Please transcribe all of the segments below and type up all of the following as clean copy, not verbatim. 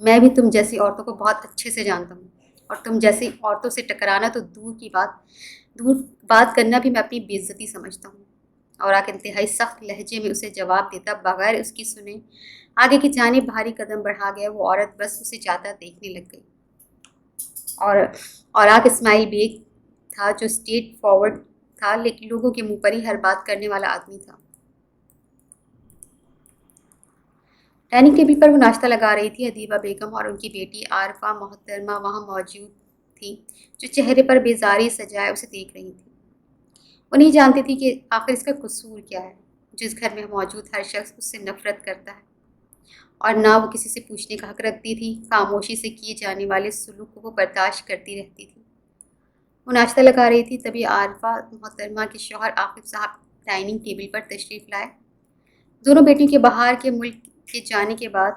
میں بھی تم جیسی عورتوں کو بہت اچھے سے جانتا ہوں، اور تم جیسی عورتوں سے ٹکرانا تو دور بات کرنا بھی میں اپنی بے عزتی سمجھتا ہوں۔ اور آ کے انتہائی سخت لہجے میں اسے جواب دیتا بغیر اس کی سنے آگے کی جانب بھاری قدم بڑھا گیا۔ وہ عورت بس اسے جاتا دیکھنے لگ گئی۔ اور اوراق اسماعیل بیگ تھا جو اسٹیٹ فارورڈ تھا، لیکن لوگوں کے منہ پر ہی ہر بات کرنے والا آدمی تھا۔ ڈائننگ ٹیبل پر وہ ناشتہ لگا رہی تھی۔ ادیبہ بیگم اور ان کی بیٹی عارفہ محترمہ وہاں موجود تھی، جو چہرے پر بیزاری سجائے اسے دیکھ رہی تھی۔ وہ نہیں جانتی تھی کہ آخر اس کا قصور کیا ہے، جس گھر میں موجود ہر شخص اس سے نفرت کرتا ہے، اور نہ وہ کسی سے پوچھنے کا حق رکھتی تھی۔ خاموشی سے کیے جانے والے سلوک کو وہ برداشت کرتی رہتی تھی۔ وہ ناشتہ لگا رہی تھی، تبھی عارفہ محترمہ کے شوہر عاقب صاحب ڈائننگ ٹیبل پر تشریف لائے۔ دونوں بیٹیوں کے باہر کے ملک کے جانے کے بعد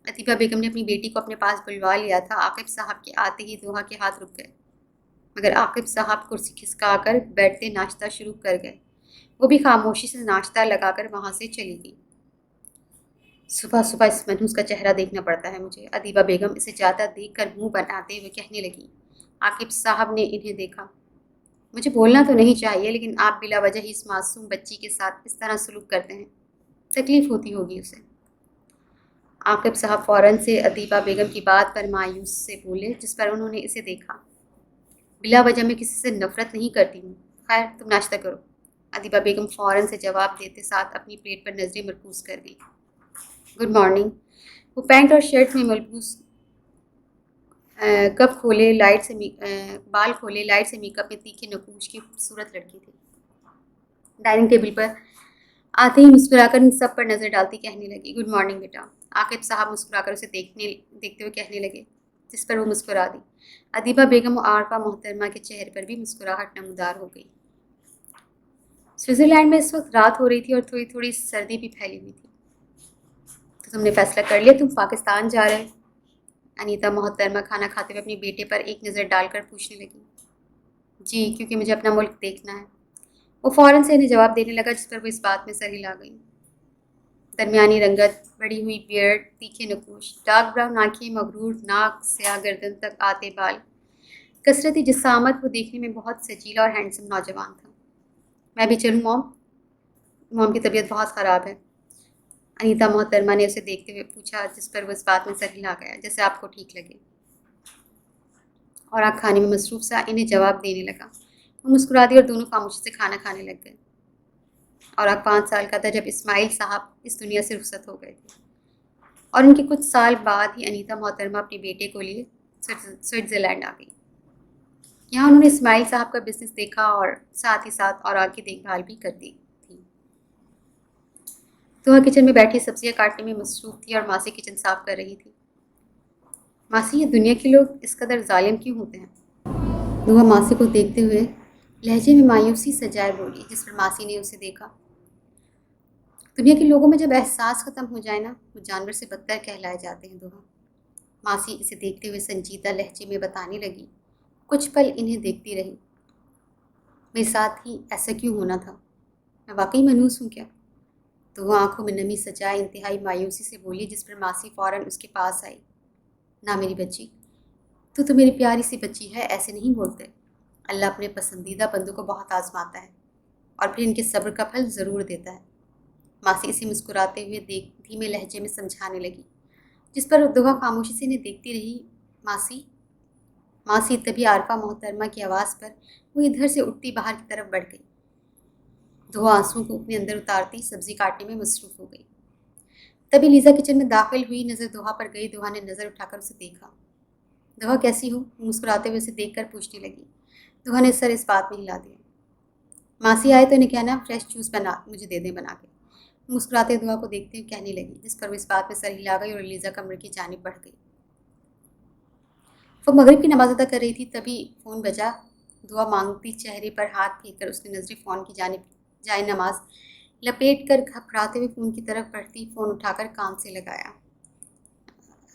ادیبہ بیگم نے اپنی بیٹی کو اپنے پاس بلوا لیا تھا۔ عاقب صاحب کے آتے ہی دوحہ کے ہاتھ رک گئے، مگر عاقب صاحب کرسی کھسکا کر بیٹھتے ناشتہ شروع کر گئے۔ وہ بھی خاموشی سے ناشتہ لگا کر وہاں سے چلی گئی۔ صبح صبح اس منحوس کا چہرہ دیکھنا پڑتا ہے مجھے، ادیبہ بیگم اسے جاتا دیکھ کر منہ بناتے ہوئے کہنے لگی۔ عاقب صاحب نے انہیں دیکھا۔ مجھے بولنا تو نہیں چاہیے، لیکن آپ بلا وجہ ہی اس معصوم بچی کے ساتھ اس طرح سلوک کرتے ہیں، تکلیف ہوتی ہوگی اسے۔ عاقب صاحب فوراً سے ادیبہ بیگم کی بات پر مایوس سے بولے، جس پر انہوں نے اسے دیکھا۔ بلا وجہ میں کسی سے نفرت نہیں کرتی ہوں، خیر تم ناشتہ کرو۔ ادیبہ بیگم فوراً سے جواب دیتے ساتھ اپنی پلیٹ پر نظریں مرکوز کر گئی۔ Good morning. وہ پینٹ اور شرٹ میں ملبوس بال کھولے لائٹ سے میک اپ میں تیکھے نقوش کی خوبصورت لڑکی تھی۔ ڈائننگ ٹیبل پر آتے ہی مسکرا کر ان سب پر نظر ڈالتی کہنے لگی، گڈ مارننگ بیٹا۔ عاقب صاحب مسکرا کر اسے دیکھتے ہوئے کہنے لگے، جس پر وہ مسکرا دی۔ ادیبہ بیگم و عارفہ محترمہ کے چہرے پر بھی مسکراہٹ نمودار ہو گئی۔ سوئٹزرلینڈ میں اس وقت رات ہو رہی تھی اور تھوڑی تھوڑی سردی بھی پھیلی ہوئی تھی۔ تو تم نے فیصلہ کر لیا تم پاکستان جا رہے؟ انیتا محترمہ کھانا کھاتے ہوئے اپنی بیٹے پر ایک نظر ڈال کر پوچھنے لگی۔ جی، کیونکہ مجھے اپنا ملک دیکھنا ہے۔ وہ فوراً سے انہیں جواب دینے لگا، جس پر وہ اس بات میں سر ہلا گئی۔ درمیانی رنگت، بڑی ہوئی بیئرڈ، تیکھے نقوش، ڈارک براؤن آنکھیں، مغرور ناک، سیاہ گردن تک آتے بال، کثرتی جسامت۔ وہ دیکھنے میں بہت سجیلا اور ہینڈسم نوجوان تھا۔ میں بھی چلوں موم؟ موم کی طبیعت بہت خراب ہے، انیتا محترمہ نے اسے دیکھتے ہوئے پوچھا، جس پر وہ اس بات میں سر ہلا گیا، جیسے آپ کو ٹھیک لگے۔ اور آپ کھانے میں مصروف سا انہیں جواب دینے لگا۔ وہ مسکرا دی اور دونوں خاموشی سے کھانا کھانے لگ گئے۔ اور آپ 5 سال کا تھا جب اسماعیل صاحب اس دنیا سے رخصت ہو گئے تھے، اور ان کے کچھ سال بعد ہی انیتا محترمہ اپنے بیٹے کو لیے سوئٹزرلینڈ آ گئی۔ یہاں انہوں نے اسماعیل صاحب کا بزنس دیکھا اور ساتھ ہی ساتھ اور کی دیکھ بھال بھی کرتی تھی۔ دوحہ کچن میں بیٹھی سبزیاں کاٹنے میں مصروف تھی اور ماسی کچن صاف کر رہی تھی۔ ماسی، یہ دنیا کے لوگ اس قدر ظالم کیوں ہوتے ہیں؟ دوحہ ماسی کو دیکھتے ہوئے لہجے میں مایوسی سجائے بولی، جس پر ماسی نے اسے دیکھا۔ دنیا کے لوگوں میں جب احساس ختم ہو جائے نا، وہ جانور سے بدتر کہلائے جاتے ہیں دوحہ۔ ماسی اسے دیکھتے ہوئے سنجیدہ لہجے میں بتانے لگی۔ کچھ پل انہیں دیکھتی رہی۔ میرے ساتھ ہی ایسا کیوں ہونا تھا؟ میں واقعی منحوس ہوں کیا؟ تو وہ آنکھوں میں نمی سجائے انتہائی مایوسی سے بولی، جس پر ماسی فوراً اس کے پاس آئی۔ نہ میری بچی، تو میری پیاری سی بچی ہے، ایسے نہیں بولتے۔ اللہ اپنے پسندیدہ بندوں کو بہت آزماتا ہے، اور پھر ان کے صبر کا پھل ضرور دیتا ہے۔ ماسی اسے مسکراتے ہوئے دھیمے لہجے میں سمجھانے لگی، جس پر دوحہ خاموشی سے انہیں دیکھتی رہی۔ ماسی تبھی عارفہ محترمہ کی آواز پر وہ ادھر سے اٹھتی باہر کی طرف بڑھ گئی۔ دوحہ آنسوؤں کو اپنے اندر اتارتی سبزی کاٹنے میں مصروف ہو گئی۔ تبھی لیزا کچن میں داخل ہوئی، نظر دوحہ پر گئی۔ دوحہ نے نظر اٹھا کر اسے دیکھا۔ دوحہ کیسی ہو؟ مسکراتے ہوئے اسے دیکھ کر پوچھنے لگی۔ دوحہ نے سر اس بات میں ہلا دیا۔ ماسی آئے تو انہیں کہنا فریش جوس مجھے دے دیں بنا کے۔ مسکراتے دوحہ کو دیکھتے ہوئے کہنے لگی، جس پر وہ اس بات میں سر ہلا گئی اور لیزا کمرے کی جانب بڑھ گئی۔ وہ مغرب کی نماز ادا کر رہی تھی، تبھی فون بجا۔ دوحہ مانگتی چہرے پر ہاتھ پھیر کر اس نے نظریں فون کی جانب جائے نماز لپیٹ کر گھبراتے ہوئے فون کی طرف بڑھتی فون اٹھا کر کان سے لگایا۔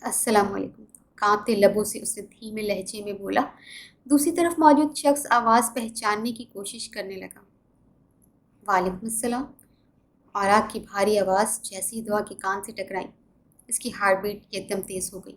السلام علیکم، کانپتے لبوں سے اس نے دھیمے لہجے میں بولا۔ دوسری طرف موجود شخص آواز پہچاننے کی کوشش کرنے لگا۔ وعلیکم السلام۔ اور آگ کی بھاری آواز جیسی دوحہ کے کان سے ٹکرائی، اس کی ہارٹ بیٹ ایک دم تیز ہو گئی۔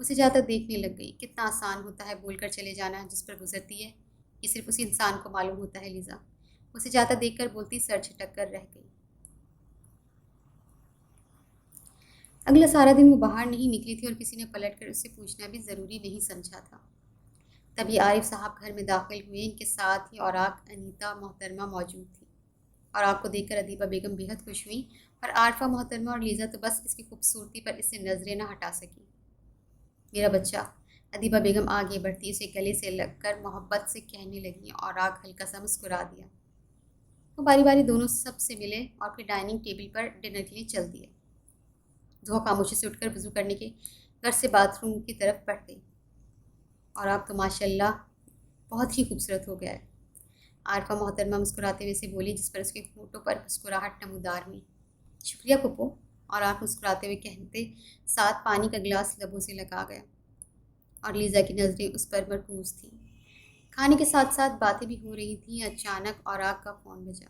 اسے جاتا دیکھنے لگ گئی۔ کتنا آسان ہوتا ہے بول کر چلے جانا جس پر گزرتی ہے، یہ صرف اسی انسان کو معلوم ہوتا ہے لیزا۔ اسے جاتا دیکھ کر بولتی سر چھٹک کر رہ گئی۔ اگلا سارا دن وہ باہر نہیں نکلی تھی اور کسی نے پلٹ کر اس سے پوچھنا بھی ضروری نہیں سمجھا تھا۔ تبھی عارف صاحب گھر میں داخل ہوئے۔ ان کے ساتھ ہی اوراق انیتا محترمہ موجود تھی۔ اوراق کو دیکھ کر ادیبہ بیگم بے حد خوش ہوئی، اور عارفہ محترمہ اور لیزا تو بس اس کی خوبصورتی پر اس سے نظریں نہ ہٹا سکی۔ میرا بچہ، ادیبہ بیگم آگے بڑھتی اسے گلے سے لگ کر محبت سے کہنے لگی۔ اوراق ہلکا سا مسکرا دیا۔ وہ باری باری دونوں سب سے ملے اور پھر ڈائننگ ٹیبل پر ڈنر کے لیے چل دیے۔ دھوا خاموشی سے اٹھ کر وضو کرنے کے گھر سے باتھ روم کی طرف بڑھ گئی۔ اور آپ تو ماشاء اللہ بہت ہی خوبصورت ہو گیا ہے، عارفہ محترمہ مسکراتے ہوئے سے بولی، جس پر اس کے ہونٹوں پر مسکراہٹ نمودار ہوئی۔ شکریہ پھپھو، اور آپ مسکراتے ہوئے کہتے ساتھ پانی کا گلاس لبوں سے لگا گیا، اور لیزا کی نظریں اس پر مرکوز تھیں۔ کھانے کے ساتھ ساتھ باتیں بھی ہو رہی تھیں۔ اچانک اوراق کا فون بجا۔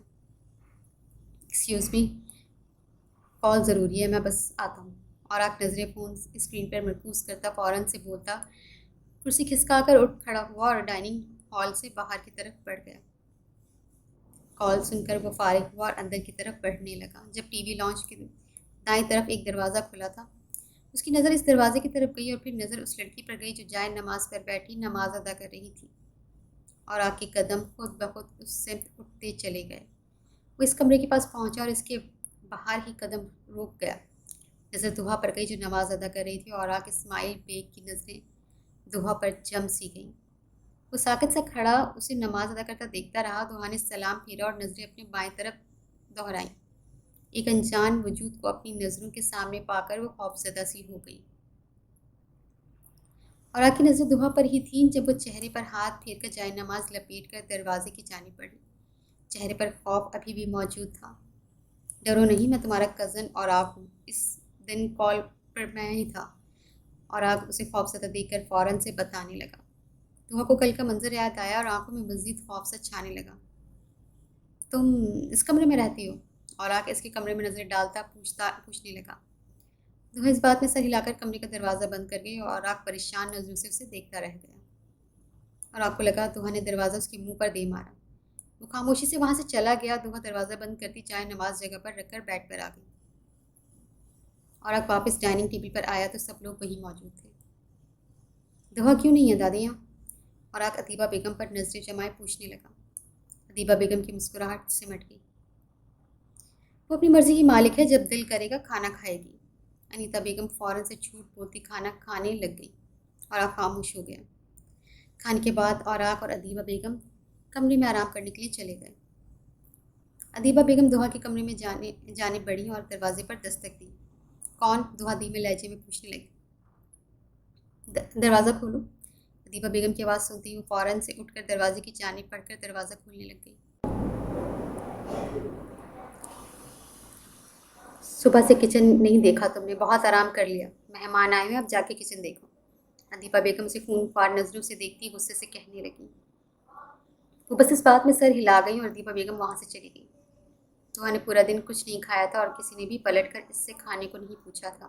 ایکسکیوز می، کال ضروری ہے، میں بس آتا ہوں۔ اوراق نظریں فون اسکرین پر مرکوز کرتا فوراً سے بولتا کرسی کھسکا کر اٹھ کھڑا ہوا اور ڈائننگ ہال سے باہر کی طرف بڑھ گیا۔ کال سن کر وہ فارغ ہوا اور اندر کی طرف بڑھنے لگا۔ جب ٹی وی لانچ کی دائیں طرف ایک دروازہ کھلا تھا، اس کی نظر اس دروازے کی طرف گئی اور پھر نظر اس لڑکی پر گئی جو جائے نماز پر بیٹھی نماز ادا کر رہی تھی۔ اور آگ کے قدم خود بخود اس سمت اٹھتے چلے گئے۔ وہ اس کمرے کے پاس پہنچا اور اس کے باہر ہی قدم روک گیا۔ نظر دھوا پر گئی جو نماز ادا کر رہی تھی، اور آگ اسماعیل بیگ کی نظریں دھوا پر جم سی گئیں۔ وہ ساکت سا کھڑا اسے نماز ادا کرتا دیکھتا رہا۔ دھوا نے سلام پھیرا اور نظریں اپنے بائیں طرف دہرائیں۔ ایک انجان وجود کو اپنی نظروں کے سامنے پا کر وہ خوفزدہ سی ہو گئی۔ اور آگ کی نظریں دھوا پر ہی تھیں جب وہ چہرے پر ہاتھ پھیر کر جائے نماز لپیٹ کر دروازے کی جانب بڑھی۔ چہرے پر خوف ابھی بھی موجود تھا۔ ڈرو نہیں، میں تمہارا کزن اور آگ ہوں، اس دن کال پر میں ہی تھا۔ اور آگ اسے خوفزدہ دیکھ کر فوراً سے بتانے لگا۔ دھوا کو کل کا منظر یاد آیا اور آنکھوں میں مزید خوف سا چھانے لگا۔ تم اس کمرے میں رہتی ہو؟ اور آگ اس کے کمرے میں نظر ڈالتا پوچھنے لگا۔ دھوا اس بات میں سر ہلا کر کمرے کا دروازہ بند کر گئی، اور آگ پریشان نظروں سے اسے دیکھتا رہ گیا۔ اور آگ کو لگا دھوا نے دروازہ اس کے منہ پر دے مارا۔ وہ خاموشی سے وہاں سے چلا گیا۔ دھوا دروازہ بند کرتی چائے نماز جگہ پر رکھ کر بیڈ پر آ گئی۔ اور آگ واپس ڈائننگ ٹیبل پر آیا تو سب لوگ وہیں موجود تھے۔ دھوا کیوں نہیں ہے دادی یہاں؟ اور آگ ادیبہ بیگم پر نظریں جمائے پوچھنے لگا۔ ادیبہ بیگم کی مسکراہٹ سمٹ گئی۔ وہ اپنی مرضی کی مالک ہے، جب دل کرے گا کھانا کھائے گی۔ انیتا بیگم فوراً سے جھوٹ بولتی کھانا کھانے لگ گئی، اور آگ خاموش ہو گیا۔ کھانے کے بعد اوراق اور ادیبہ بیگم کمرے میں آرام کرنے کے لیے چلے گئے۔ ادیبہ بیگم دھوا کے کمرے میں جانب بڑھی اور دروازے پر دستک دی۔ کون؟ دھوا دھیمے لہجے میں پوچھنے لگی۔ دروازہ کھولو۔ ادیبہ بیگم کی آواز سنتے ہی وہ فوراً سے اٹھ کر دروازے کی جانب بڑھ کر دروازہ کھولنے لگ گئی۔ صبح سے کچن نہیں دیکھا تم نے، بہت آرام کر لیا، مہمان آئے ہوئے، اب جا کے کچن دیکھو۔ ادیبہ بیگم سے خون خوار نظروں سے دیکھتی غصے سے کہنے لگی۔ وہ بس اس بات میں سر ہلا گئی اور ادیبہ بیگم وہاں سے چلی گئی۔ دھوا نے پورا دن کچھ نہیں کھایا تھا اور کسی نے بھی پلٹ کر اس سے کھانے کو نہیں پوچھا تھا۔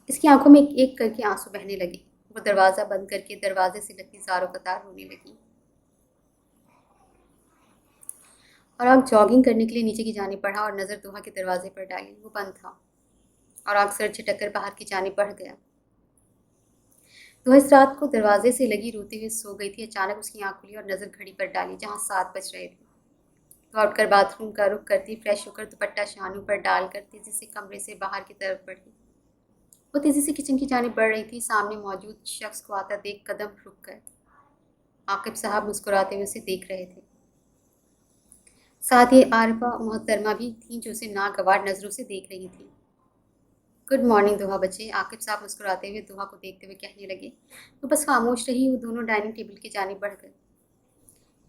اس کی آنکھوں میں ایک ایک کر کے آنسو بہنے لگے۔ وہ دروازہ بند کر کے دروازے سے لگتی زاروں قطار رونے لگی۔ اور آگ جاگنگ کرنے کے لیے نیچے کی جانب بڑھا اور نظر دھوا کے دروازے پر ڈالی، وہ بند تھا۔ اور آگ سر جھٹک کر باہر کی جانب بڑھ گیا۔ دھوا اس رات کو دروازے سے لگی روتے ہوئے سو گئی تھی۔ اچانک اس کی آنکھ کھلی اور نظر گھڑی پر ڈالی جہاں 7 بج رہے تھے۔ دھوا اٹھ کر باتھ روم کا رخ کرتی فریش ہو کر دوپٹہ شانوں پر ڈال کر تیزی سے کمرے سے باہر کی طرف بڑھی۔ وہ تیزی سے کچن کی جانب بڑھ رہی تھی۔ سامنے موجود شخص کو آتا دیکھ قدم رک گئے۔ عاقب صاحب مسکراتے ہوئے اسے دیکھ رہے تھے۔ ساتھ ہی عارفہ محترمہ بھی تھیں جو اسے ناگوار نظروں سے دیکھ رہی تھی۔ گڈ مارننگ دھوا بچے، عاقب صاحب مسکراتے ہوئے دھوا کو دیکھتے ہوئے کہنے لگے۔ وہ بس خاموش رہی۔ وہ دونوں ڈائننگ ٹیبل کی جانب بڑھ گئے۔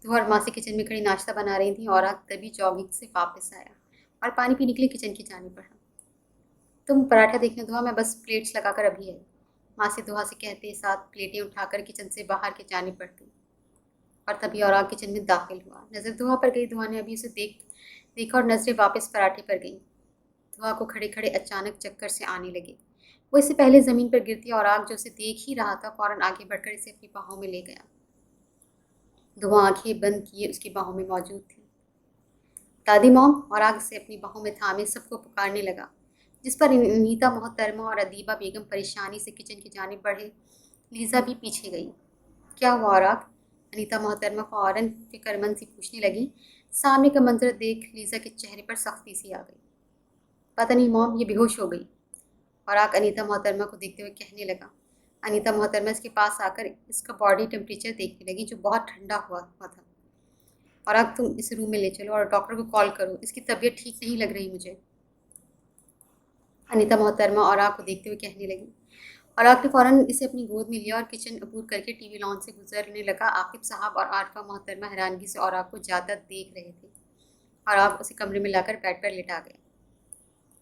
دھوا اور ماسی کچن میں کھڑی ناشتہ بنا رہی تھیں، اور آگ تبھی جاگنگ سے واپس آیا اور پانی پینے کے لیے کچن کی جانب بڑھا۔ تم پراٹھا دیکھنے دھوا، میں بس پلیٹس لگا کر ابھی آئی، ماسی دھوا سے کہتے ساتھ پلیٹیں اٹھا کر کچن سے باہر کی جانب بڑھ گئی۔ اور تبھی اوراق کچن میں داخل ہوا۔ نظر دھوا پر گئی۔ دھوا نے ابھی اسے دیکھا اور نظریں واپس پراٹھے پر گئیں۔ دھوا کو کھڑے کھڑے اچانک چکر سے آنے لگے۔ وہ اس سے پہلے زمین پر گرتی اور آگ جو اسے دیکھ ہی رہا تھا فوراً آگے بڑھ کر اسے اپنی باہوں میں لے گیا۔ دعا آنکھیں بند کیے اس کی باہوں میں موجود تھی۔ دادی موم، اور آگ اسے اپنی باہوں میں تھامے سب کو پکارنے لگا، جس پر انیتا محترمہ اور ادیبہ بیگم پریشانی سے کچن کی جانب بڑھے۔ لیزا بھی پیچھے گئی۔ کیا ہوا اوراق؟ انیتا محترمہ فوراً فکر مند سی پوچھنے لگی۔ سامنے کا منظر دیکھ لیزا کے چہرے پر سختی سی آ گئی۔ پتہ نہیں موم، یہ بے ہوش ہو گئی، اوراق انیتا محترمہ کو دیکھتے ہوئے کہنے لگا۔ انیتا محترمہ اس کے پاس آ کر اس کا باڈی ٹیمپریچر دیکھنے لگی جو بہت ٹھنڈا ہوا تھا۔ اوراق تم اس روم میں لے چلو اور ڈاکٹر کو کال کرو، اس کی طبیعت ٹھیک نہیں لگ رہی مجھے، انیتا محترمہ اوراق کو دیکھتے ہوئے کہنے لگی۔ اوراق نے فوراً اسے اپنی گود میں لیا اور کچن عبور کر کے ٹی وی لان سے گزرنے لگا۔ عاقب صاحب اور عارفہ محترمہ حیرانگی سے اوراق کو جاتا دیکھ رہے تھے۔ اوراق اسے کمرے میں لا کر بیڈ پر لٹا گئے۔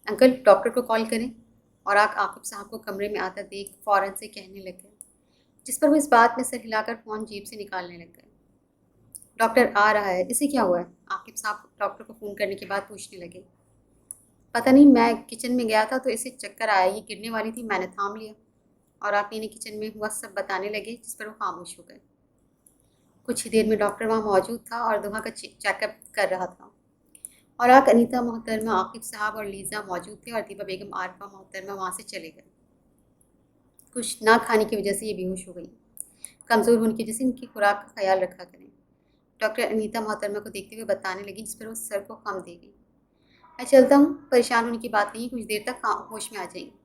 انکل، ڈاکٹر کو کال کریں، اوراق عاقب صاحب کو کمرے میں آتا دیکھ فوراً سے کہنے لگ گئے، جس پر وہ اس بات میں سر ہلا کر فون جیب سے نکالنے لگ گئے۔ ڈاکٹر آ رہا ہے، اسے کیا ہوا ہے؟ عاقب صاحب ڈاکٹر کو فون کرنے کے بعد پوچھنے لگے۔ پتہ نہیں، میں کچن میں گیا تھا تو اسے چکر آیا، یہ گرنے والی تھی، میں نے تھام لیا، اور آقی نے کچن میں ہوا سب بتانے لگے، جس پر وہ خاموش ہو گئے۔ کچھ ہی دیر میں ڈاکٹر وہاں موجود تھا اور دوحہ کا چیک اپ کر رہا تھا۔ اوراق انیتا محترمہ، عاقب صاحب اور لیزا موجود تھے اور ادیبہ بیگم عارفہ محترمہ وہاں سے چلے گئے۔ کچھ نہ کھانے کی وجہ سے یہ بے ہوش ہو گئی، کمزور ہونے کی وجہ سے ان کی خوراک کا خیال رکھا کریں، ڈاکٹر انیتا محترمہ کو دیکھتے ہوئے بتانے لگی، جس پر وہ سر کو خم دے گئی۔ میں چلتا ہوں، پریشان ہونے کی بات نہیں، کچھ دیر تک ہوش میں آ جائیں گی،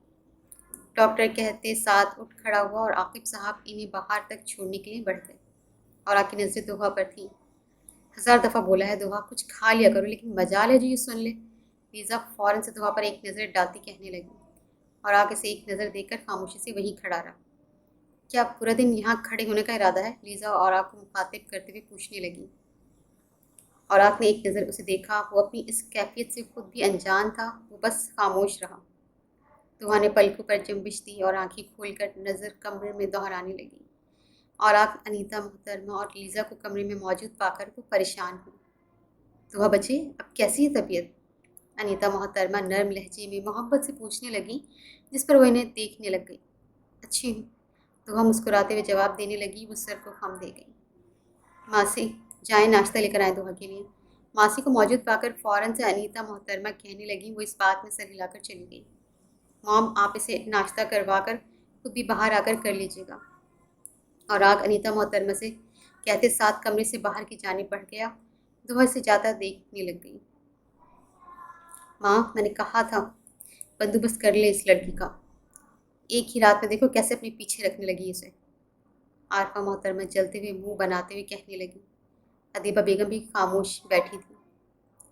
ڈاکٹر کہتے ساتھ اٹھ کھڑا ہوا اور عاقب صاحب انہیں باہر تک چھوڑنے کے لیے بڑھ گئے۔ اور آپ کی نظریں دوحہ پر تھیں۔ ہزار دفعہ بولا ہے دوحہ، کچھ کھا لیا کرو، لیکن مجال ہے جو یہ سن لے۔ لیزا فوراً سے دوحہ پر ایک نظر ڈالتی کہنے لگی، اور آگے سے ایک نظر دے کر خاموشی سے وہیں کھڑا رہا۔ کیا پورا دن یہاں کھڑے ہونے کا ارادہ ہے؟ لیزا اور آپ کو مخاطب کرتے ہوئے پوچھنے لگی۔ اور آپ نے ایک نظر اسے دیکھا، وہ اپنی اس کیفیت سے خود بھی انجان تھا، وہ بس خاموش رہا۔ دوحہ نے پلکوں پر جنبش دی اور آنکھیں کھول کر نظر کمرے میں دہرانے لگی۔ اور آپ انیتا محترمہ اور لیزا کو کمرے میں موجود پا کر وہ پریشان ہوئی۔ دوحہ بچے، اب کیسی ہے طبیعت؟ انیتا محترمہ نرم لہجے میں محبت سے پوچھنے لگی، جس پر وہ انہیں دیکھنے لگ گئی۔ اچھی ہوں، دوحہ مسکراتے ہوئے جواب دینے لگی، وہ سر کو خم دے گئی۔ ماسی، جائیں ناشتہ لے کر آئیں دوحہ کے لیے۔ ماسی کو موجود پا کر فوراً سے انیتا محترمہ کہنے لگی، وہ اس بات میں سر ہلا کر چلی گئی۔ موم، آپ اسے ناشتہ کروا کر خود بھی باہر آ کر لیجیے گا، اور آگ انیتا محترمہ سے کہتے ساتھ کمرے سے باہر کی جانب بڑھ گیا۔ دوحہ سے جاتا دیکھنے لگ گئی۔ ماں، میں نے کہا تھا بندوبست کر لے اس لڑکی کا، ایک ہی رات میں دیکھو کیسے اپنے پیچھے رکھنے لگی اسے، عارفہ محترمہ جلتے ہوئے منہ بناتے ہوئے کہنے لگی۔ ادیبہ بیگم بھی خاموش بیٹھی تھی۔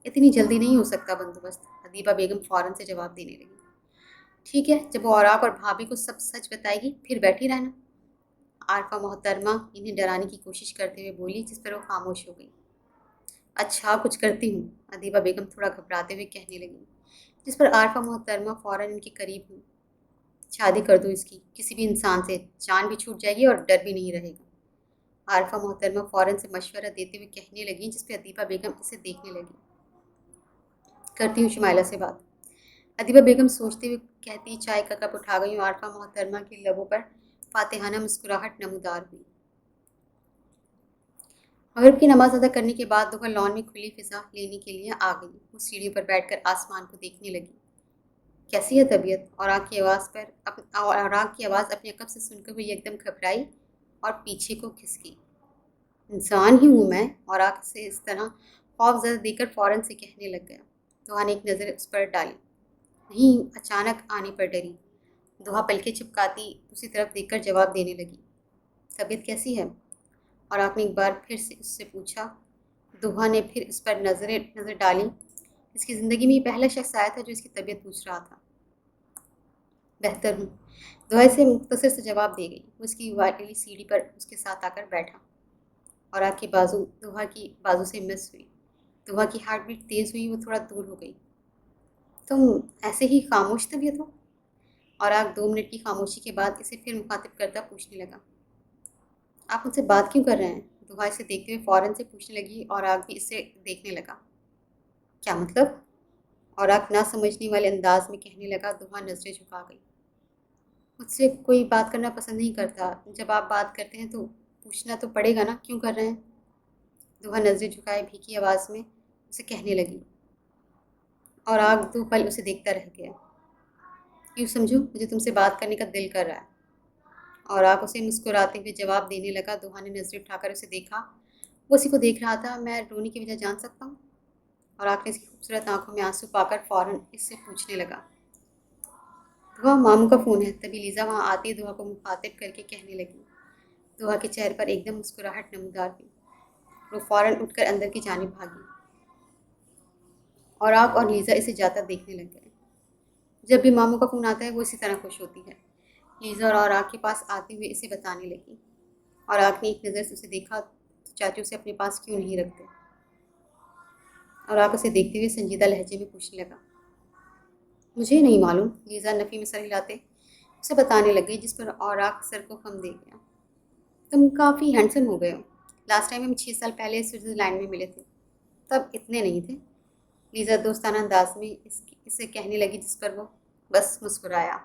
اتنی جلدی نہیں ہو سکتا بندوبست، ادیبہ بیگم فوراً سے جواب دینے لگی۔ ٹھیک ہے، جب وہ اوراق اور بھابھی کو سب سچ بتائے گی پھر بیٹھی رہنا، عارفہ محترمہ انہیں ڈرانے کی کوشش کرتے ہوئے بولی، جس پر وہ خاموش ہو گئی۔ اچھا، کچھ کرتی ہوں، ادیبہ بیگم تھوڑا گھبراتے ہوئے کہنے لگی، جس پر عارفہ محترمہ فوراً ان کے قریب ہوئی۔ شادی کر دو اس کی، کسی بھی انسان سے، جان بھی چھوٹ جائے گی اور ڈر بھی نہیں رہے گا، عارفہ محترمہ فوراً سے مشورہ دیتے ہوئے کہنے لگی، جس پہ ادیبہ بیگم اسے دیکھنے لگی۔ کرتی ہوں شمائلہ سے بات، ادیبہ بیگم سوچتے ہوئے کہتی چائے کا کپ اٹھا گئی اور عارفہ محترمہ کے لبوں پر فاتحانہ مسکراہٹ نمودار ہوئی۔ مغرب کی نماز ادا کرنے کے بعد دوحہ لان میں کھلی فضا لینے کے لیے آ گئی۔ وہ سیڑھیوں پر بیٹھ کر آسمان کو دیکھنے لگی۔ کیسی ہے طبیعت؟ اوراق کی آواز اپنے عقب سے سن کر وہ یکدم گھبرائی اور پیچھے کو کھسکی۔ انسان ہی ہوں میں، اوراق سے اس طرح خوف زدہ دیکھ کر فوراً سے کہنے لگ گیا۔ دوحہ نے ایک نظر اس پر ڈالی، نہیں، اچانک آنے پر ڈری۔ دوحہ پلکیں چپکاتی دوسری طرف دیکھ کر جواب دینے لگی، طبیعت کیسی ہے؟ اور آپ نے ایک بار پھر سے اس سے پوچھا۔ دوحہ نے پھر اس پر نظر ڈالی۔ اس کی زندگی میں یہ پہلا شخص آیا تھا جو اس کی طبیعت پوچھ رہا تھا۔ بہتر ہوں، دوحہ سے مختصر سے جواب دے گئی۔ وہ اس کی والی سیڑھی پر اس کے ساتھ آ کر بیٹھا، اور آپ کی بازو دوحہ کی بازو سے مس ہوئی۔ دوحہ کی ہارٹ بیٹ تیز ہوئی، وہ تھوڑا دور ہو گئی۔ تم ایسے ہی خاموش طبیعت ہو؟ اور آپ 2 منٹ کی خاموشی کے بعد اسے پھر مخاطب کرتا پوچھنے لگا، آپ مجھ سے بات کیوں کر رہے ہیں؟ دوحہ اسے دیکھتے ہوئے فوراً سے پوچھنے لگی اور آگ بھی اسے دیکھنے لگا۔ کیا مطلب؟ اور آگ نہ سمجھنے والے انداز میں کہنے لگا۔ دوحہ نظریں جھکا گئی۔ مجھ سے کوئی بات کرنا پسند نہیں کرتا، جب آپ بات کرتے ہیں تو پوچھنا تو پڑے گا نا کیوں کر رہے ہیں؟ دوحہ نظریں جھکائے بھیگی آواز میں اسے کہنے لگی، اور آگ 2 پل اسے دیکھتا رہ گیا۔ یوں سمجھو مجھے تم سے بات کرنے کا دل کر رہا ہے۔ اور آگ اسے مسکراتے ہوئے جواب دینے لگا۔ دوحہ نے نظریں اٹھا کر اسے دیکھا، وہ اسی کو دیکھ رہا تھا۔ میں رونے کی وجہ جان سکتا ہوں؟ اور آگ نے اس کی خوبصورت آنکھوں میں آنسو پا کر فوراً اس سے پوچھنے لگا۔ دوحہ ماموں کا فون ہے۔ تبھی لیزا وہاں آتی دوحہ کو مخاطب کر کے کہنے لگی۔ دوحہ کے چہرے پر ایک دم مسکراہٹ نمودار ہوئی، وہ فوراً اٹھ کر اندر کی جانب بھاگی، اور آگ اور لیزا اسے جاتا دیکھنے لگ گئے۔ جب بھی ماموں کا فون آتا ہے وہ اسی طرح خوش ہوتی ہے، لیزا اور آگ کے پاس آتے ہوئے اسے بتانے لگی۔ اور آگ نے ایک نظر سے اسے دیکھا تو چاچو اسے اپنے پاس کیوں نہیں رکھتے؟ اور آگ اسے دیکھتے ہوئے سنجیدہ لہجے میں پوچھنے لگا۔ مجھے نہیں معلوم، لیزا نفی میں سر ہلاتے اسے بتانے لگ گئی، جس پر اور آگ سر کو خم دے گیا۔ تم کافی ہینڈسم ہو گئے ہو۔ لاسٹ ٹائم ہم 6 سال پہلے سوئٹزرلینڈ میں ملے تھے، تب اتنے نہیں تھے۔ لیزا دوستانہ انداز میں اسے کہنے لگی، جس پر وہ بس مسکرایا۔